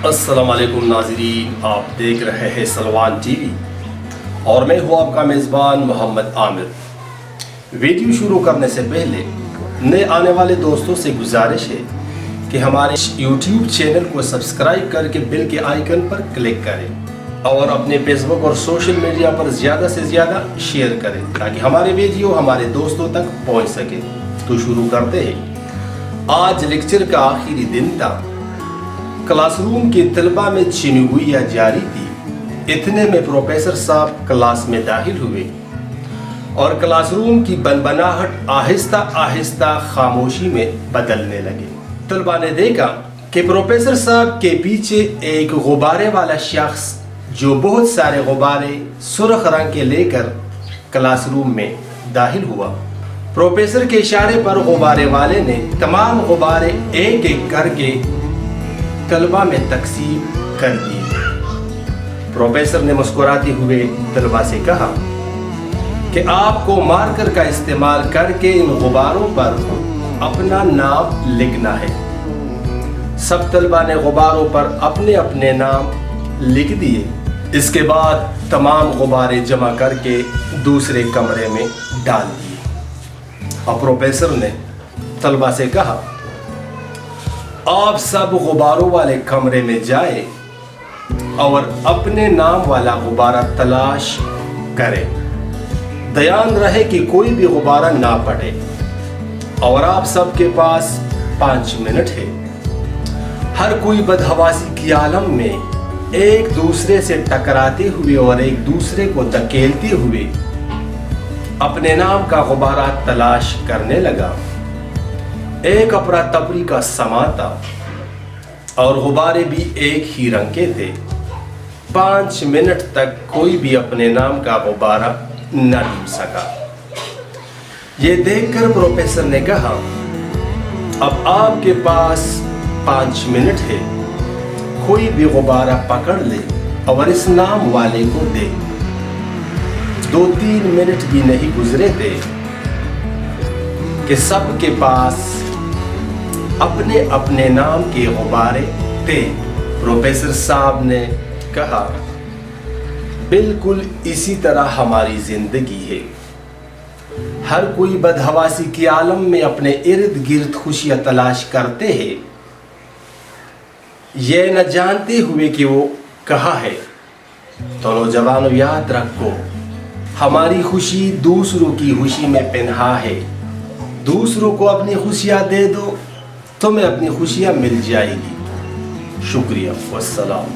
السلام علیکم ناظرین، آپ دیکھ رہے ہیں سلوان ٹی وی اور میں ہوں آپ کا میزبان محمد عامر۔ ویڈیو شروع کرنے سے پہلے نئے آنے والے دوستوں سے گزارش ہے کہ ہمارے یوٹیوب چینل کو سبسکرائب کر کے بیل کے آئیکن پر کلک کریں اور اپنے فیس بک اور سوشل میڈیا پر زیادہ سے زیادہ شیئر کریں تاکہ ہمارے ویڈیو ہمارے دوستوں تک پہنچ سکے۔ تو شروع کرتے ہیں۔ آج لیکچر کا آخری دن تھا۔ کلاس روم کے طلبہ میں چنگوئیاں جاری تھی۔ اتنے میں پروفیسر صاحب کلاس میں داخل ہوئے اور کلاس روم کی بنبناہٹ آہستہ آہستہ خاموشی میں بدلنے لگے۔ طلبہ نے دیکھا کہ پروفیسر صاحب کے پیچھے ایک غبارے والا شخص جو بہت سارے غبارے سرخ رنگ کے لے کر کلاس روم میں داخل ہوا۔ پروفیسر کے اشارے پر غبارے والے نے تمام غبارے ایک ایک کر کے طلبہ میں تقسیم کر دیے۔ پروفیسر نے مسکراتے ہوئے طلبہ سے کہا کہ آپ کو مارکر کا استعمال کر کے ان غباروں پر اپنا نام لکھنا ہے۔ سب طلبہ نے غباروں پر اپنے اپنے نام لکھ دیے۔ اس کے بعد تمام غبارے جمع کر کے دوسرے کمرے میں ڈال دیے۔ اور پروفیسر نے طلبہ سے کہا آپ سب غباروں والے کمرے میں جائیں اور اپنے نام والا غبارہ تلاش کریں۔ دھیان رہے کہ کوئی بھی غبارہ نہ پڑے اور آپ سب کے پاس 5 منٹ ہے۔ ہر کوئی بدحواسی کی عالم میں ایک دوسرے سے ٹکراتے ہوئے اور ایک دوسرے کو دھکیلتے ہوئے اپنے نام کا غبارہ تلاش کرنے لگا۔ ایک افراتفری کا سما تھا اور غبارے بھی ایک ہی رنگ کے تھے۔ 5 منٹ تک کوئی بھی اپنے نام کا غبارہ نہ ڈھونڈ سکا۔ یہ دیکھ کر پروفیسر نے کہا اب آپ کے پاس 5 منٹ ہے، کوئی بھی غبارہ پکڑ لے اور اس نام والے کو دے۔ 2-3 منٹ بھی نہیں گزرے تھے کہ سب کے پاس اپنے اپنے نام کے غبارے تھے۔ پروفیسر صاحب نے کہا بالکل اسی طرح ہماری زندگی ہے۔ ہر کوئی بدحواسی کے عالم میں اپنے ارد گرد خوشیاں تلاش کرتے ہیں، یہ نہ جانتے ہوئے کہ وہ کہاں ہے۔ تو نوجوانوں یاد رکھو، ہماری خوشی دوسروں کی خوشی میں پنہا ہے۔ دوسروں کو اپنی خوشیاں دے دو، تمہیں اپنی خوشیاں مل جائے گی۔ شکریہ، والسلام۔